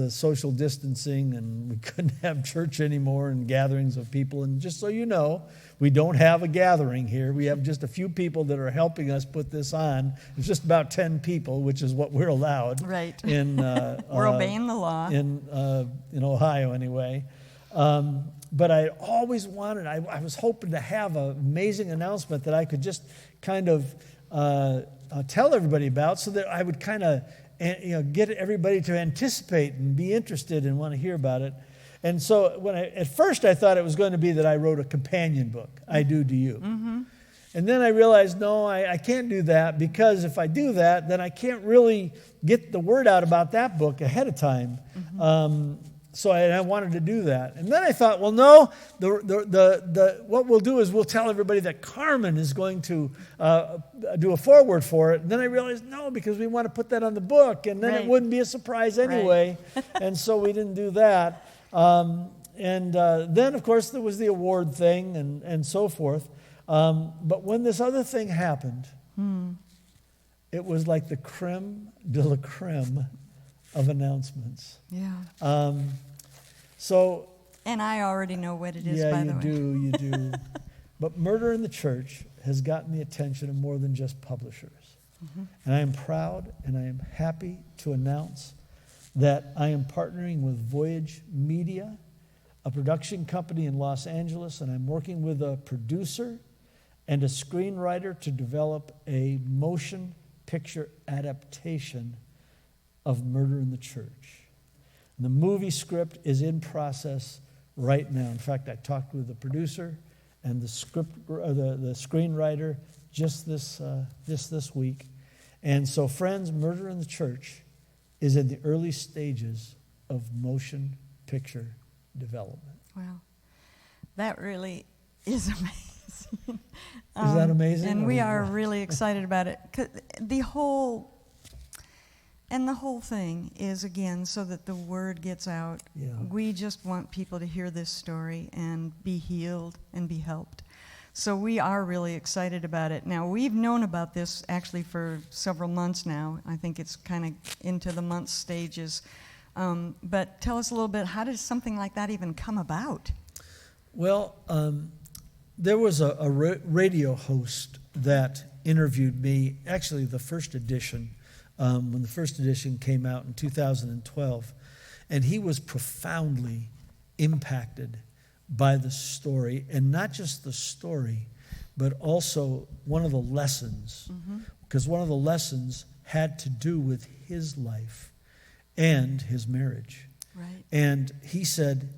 social distancing, and we couldn't have church anymore and gatherings of people. And just so you know, we don't have a gathering here. We have just a few people that are helping us put this on. It's just about 10 people, which is what we're allowed. Right. We're obeying the law. In Ohio, anyway. But I always wanted, I was hoping to have an amazing announcement that I could just kind of tell everybody about, so that I would kind of get everybody to anticipate and be interested and want to hear about it. And so at first I thought it was going to be that I wrote a companion book, I Do to You. Mm-hmm. And then I realized, no, I can't do that, because if I do that, then I can't really get the word out about that book ahead of time. Mm-hmm. So I wanted to do that. And then I thought, well, no, what we'll do is we'll tell everybody that Carmen is going to do a foreword for it. And then I realized, no, because we want to put that on the book, and then it wouldn't be a surprise anyway. Right. And so we didn't do that. And then, of course, there was the award thing and so forth. But when this other thing happened, it was like the creme de la creme of announcements. Yeah. And I already know what it is, by the way. Yeah, you do. But Murder in the Church has gotten the attention of more than just publishers. Mm-hmm. And I am proud and I am happy to announce that I am partnering with Voyage Media, a production company in Los Angeles, and I'm working with a producer and a screenwriter to develop a motion picture adaptation of Murder in the Church. The movie script is in process right now. In fact, I talked with the producer and the screenwriter just this week. And so, friends, Murder in the Church is in the early stages of motion picture development. Wow. That really is amazing. Is that amazing? And we are really excited about it. 'Cause the whole thing is, again, so that the word gets out. Yeah. We just want people to hear this story and be healed and be helped. So we are really excited about it. Now, we've known about this actually for several months now. I think it's kind of into the month stages. But tell us a little bit, how does something like that even come about? Well, there was a radio host that interviewed me, actually the first edition, when the first edition came out in 2012, and he was profoundly impacted by the story, and not just the story, but also one of the lessons, because one of the lessons had to do with his life and his marriage. Right. And he said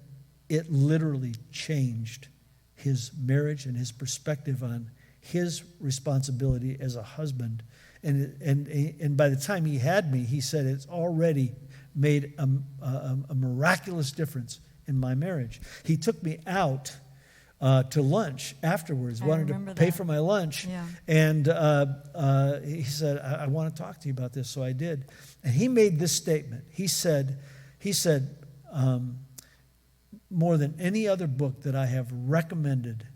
it literally changed his marriage and his perspective on his responsibility as a husband. And by the time he had me, he said it's already made a miraculous difference in my marriage. He took me out to lunch afterwards, wanted to pay for my lunch. Yeah. And he said, I want to talk to you about this. So I did. And he made this statement. He said, more than any other book that I have recommended,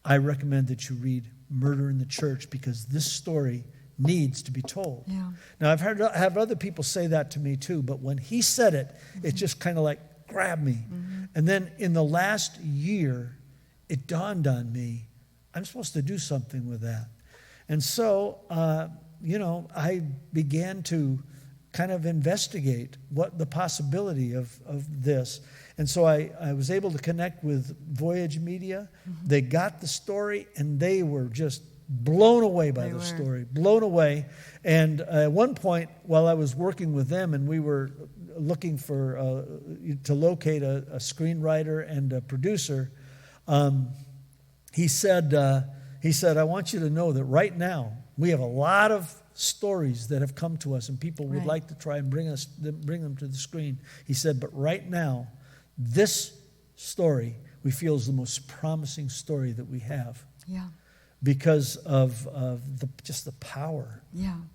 I recommend that you read Murder in the Church, because this story needs to be told. Yeah. Now, I've have other people say that to me too, but when he said it, it just kind of like grabbed me. And then in the last year, it dawned on me, I'm supposed to do something with that. And so, I began to kind of investigate what the possibility of this. And so I was able to connect with Voyage Media. They got the story, and they were just blown away by the story, blown away. And at one point, while I was working with them, and we were looking for to locate a screenwriter and a producer, he said, I want you to know that right now we have a lot of stories that have come to us, and people would like to try and bring them to the screen. He said, but right now, this story we feel is the most promising story that we have. Yeah. Because of just the power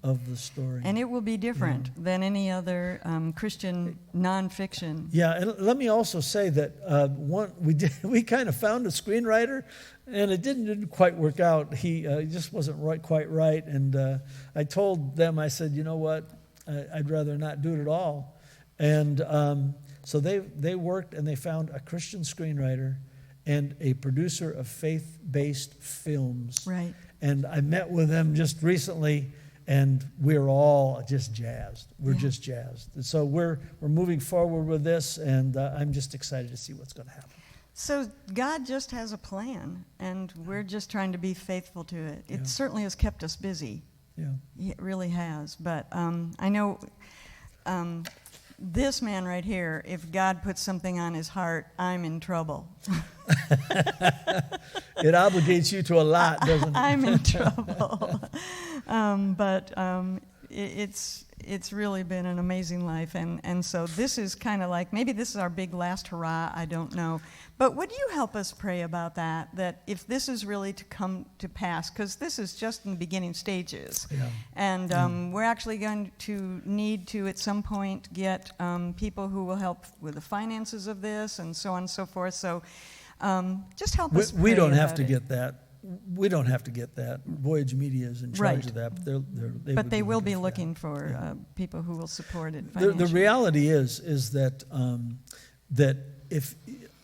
of the story. And it will be different than any other Christian nonfiction. Yeah, and let me also say that we kind of found a screenwriter, and it didn't quite work out. He just wasn't quite right, and I told them, I said, you know what, I'd rather not do it at all. And so they worked, and they found a Christian screenwriter and a producer of faith-based films. Right. And I met with them just recently, and we're all just jazzed. We're just jazzed. And so we're moving forward with this, and I'm just excited to see what's going to happen. So God just has a plan, and we're just trying to be faithful to it. It certainly has kept us busy. Yeah. It really has. But I know this man right here, if God puts something on his heart, I'm in trouble. It obligates you to a lot, doesn't it? I'm in trouble. But it's really been an amazing life. And so this is kind of like, maybe this is our big last hurrah, I don't know. But would you help us pray about that if this is really to come to pass, because this is just in the beginning stages. Yeah. And we're actually going to need to, at some point, get people who will help with the finances of this and so on and so forth. So just help us pray. We don't have to about get that. We don't have to get that. Voyage Media is in charge of that. But they will be looking for people who will support it The financially. reality is that that if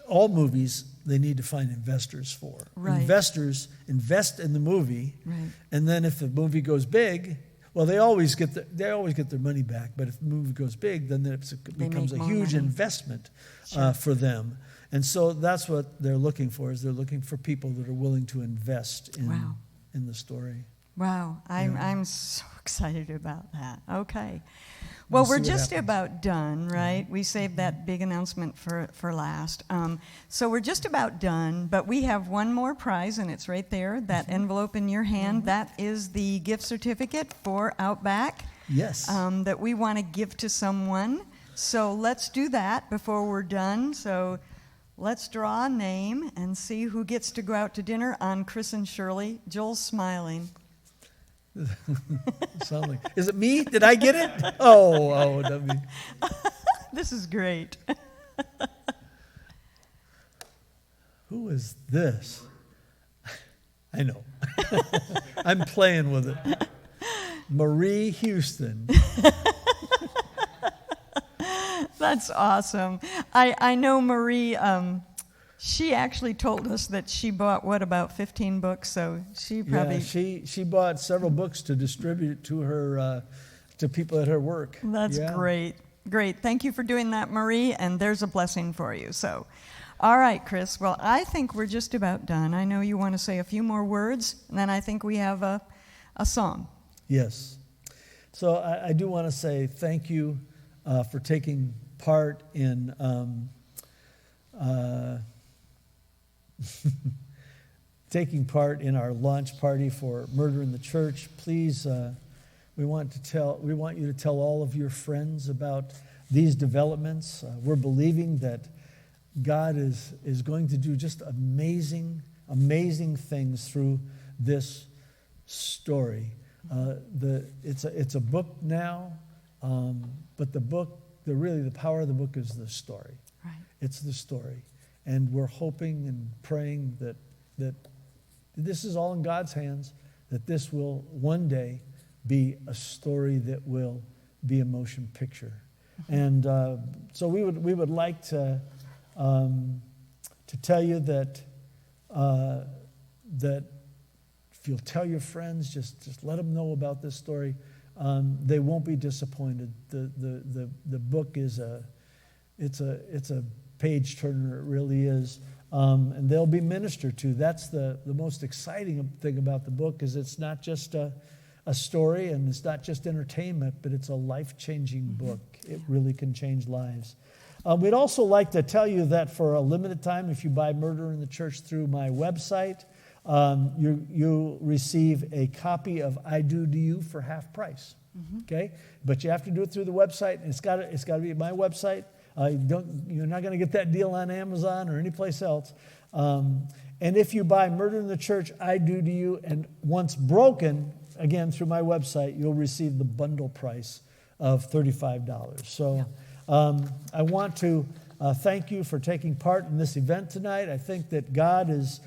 all movies, they need to find investors for. Right. Investors invest in the movie, Right. and then if the movie goes big, well, they always get their money back. But if the movie goes big, then it becomes a make more huge money. investment for them. And so that's what they're looking for, is they're looking for people that are willing to invest in the story. Wow, I'm so excited about that. Okay. Well, we're just about done, right? We saved that big announcement for last. So we're just about done, but we have one more prize, and it's right there, that envelope in your hand. That is the gift certificate for Outback. Yes. That we want to give to someone. So let's do that before we're done. So let's draw a name and see who gets to go out to dinner on Chris and Shirley. Joel's smiling. Is it me? Did I get it? Oh, that'd be. This is great. Who is this? I know. I'm playing with it. Marie Houston. That's awesome. I know Marie She actually told us that she bought, about 15 books, so she probably... Yeah, she bought several books to distribute to her, to people at her work. That's great. Great. Thank you for doing that, Marie, and there's a blessing for you. So, all right, Chris. Well, I think we're just about done. I know you want to say a few more words, and then I think we have a song. Yes. So I do want to say thank you for taking part in taking part in our launch party for Murder in the Church. Please, we want you to tell all of your friends about these developments. We're believing that God is going to do just amazing things through this story. It's a book now, but the power of the book is the story. Right. It's the story, and we're hoping and praying that this is all in God's hands. That this will one day be a story that will be a motion picture, and so we would like to tell you that if you'll tell your friends, just let them know about this story. They won't be disappointed. The book is it's a page turner. It really is, and they'll be ministered to. That's the most exciting thing about the book is it's not just a story and it's not just entertainment, but it's a life-changing book. It really can change lives. We'd also like to tell you that for a limited time, if you buy Murder in the Church through my website, you'll receive a copy of I Do to You for half price. Okay, but you have to do it through the website. And it's got to be my website. You're not going to get that deal on Amazon or anyplace else. And if you buy Murder in the Church, I Do to You, and once broken, again through my website, you'll receive the bundle price of $35. So I want to thank you for taking part in this event tonight. I think that God is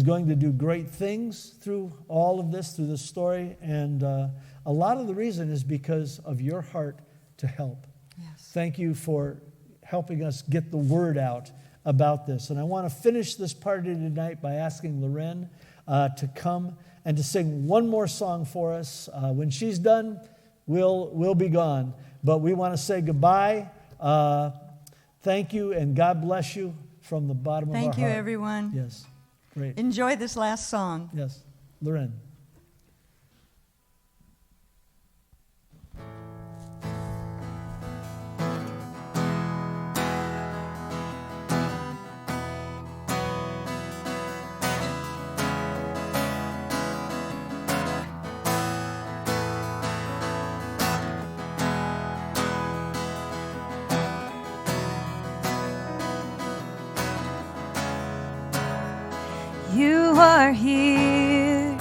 going to do great things through all of this, through this story. And a lot of the reason is because of your heart to help. Yes. Thank you for helping us get the word out about this. And I want to finish this party tonight by asking Loren to come and to sing one more song for us. When she's done, we'll be gone. But we want to say goodbye. Thank you, and God bless you from the bottom of our heart. Thank you, everyone. Yes. Great. Enjoy this last song. Yes. Loren. You are here,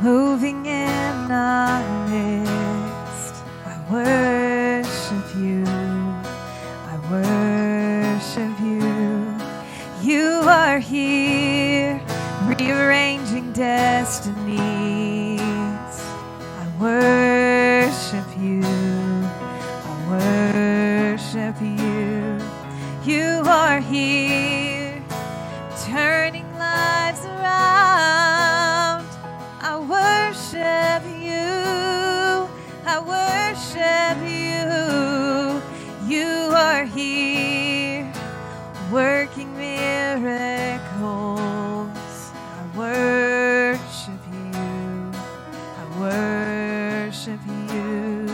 moving in our midst. I worship you, I worship you. You are here, rearranging destinies. I worship you, I worship you. You are here, turning lives around. I worship you, I worship you. You are here, working miracles. I worship you, I worship you.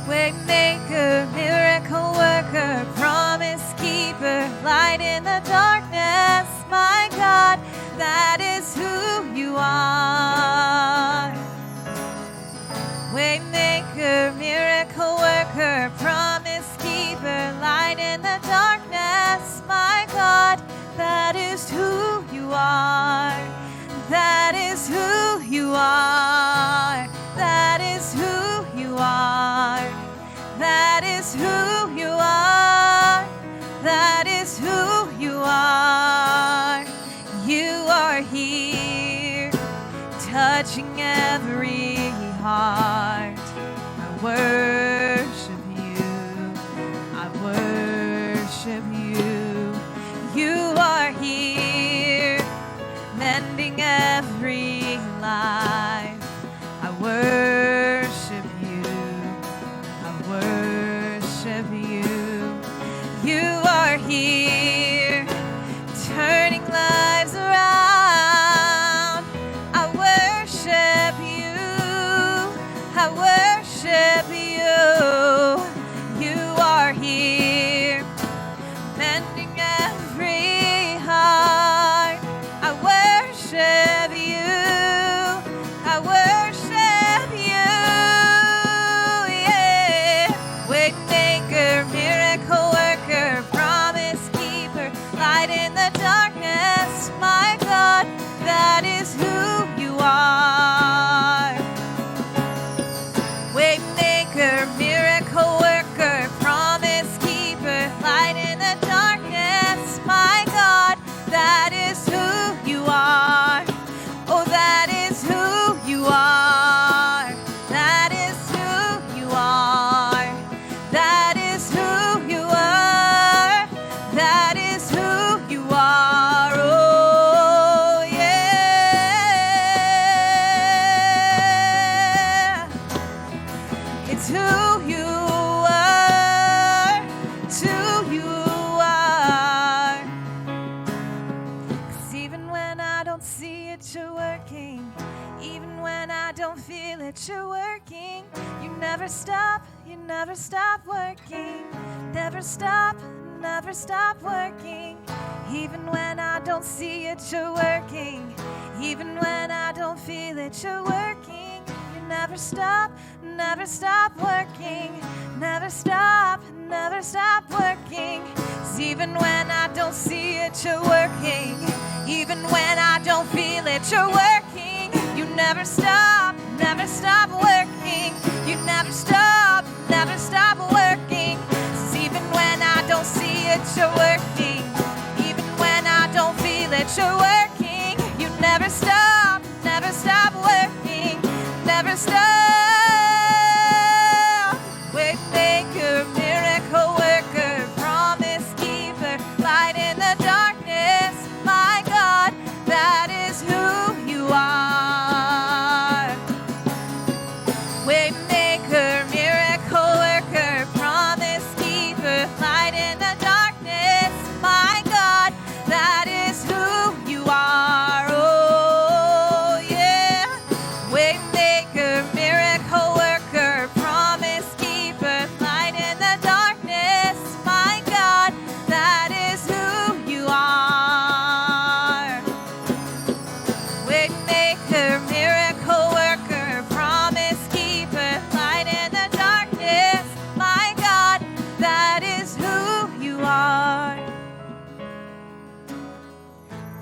Waymaker, miracle worker, promise keeper, light in the darkness, my God, that is who you are. Waymaker, miracle worker, promise keeper, light in the darkness, my God, that is who you are. That is who you are. That is who you are. That is who you are. That is who you are. You are here, touching every heart. I worship you. I worship you. the darkness. My God, that is who you are. Waymaker, miracle worker, promise keeper, light in the darkness. My God, that is who you are. Oh, that is who you are. That is who you are. That is who you are. That is who you are. Oh, yeah. It's who you are. It's who you are. 'Cause even when I don't see it, you're working. Even when I don't feel it, you're working. You never stop working. Never stop working. Even when I don't see it, you're working. Even when I don't feel it, you're working. You never stop working. Never stop working. 'Cause even when I don't see it, you're working. Even when I don't feel it, you're working. You never stop working. You never stop working. 'Cause even when I don't see it, you're working. Even when I don't feel it, you're working. You never stop working. Never stop. Waymaker, miracle worker, promise keeper, light in the darkness. My God, that is who you are. Waymaker, miracle worker, promise keeper, light in the darkness. My God, that is who you are. Oh, yeah. Waymaker, miracle worker, promise keeper, light in the darkness. My God, that is who you are. Waymaker, miracle worker, promise keeper, light in the darkness. My God, that is who you are.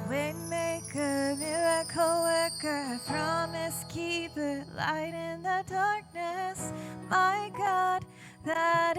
Waymaker, miracle worker, promise keeper, light in the darkness. My God, that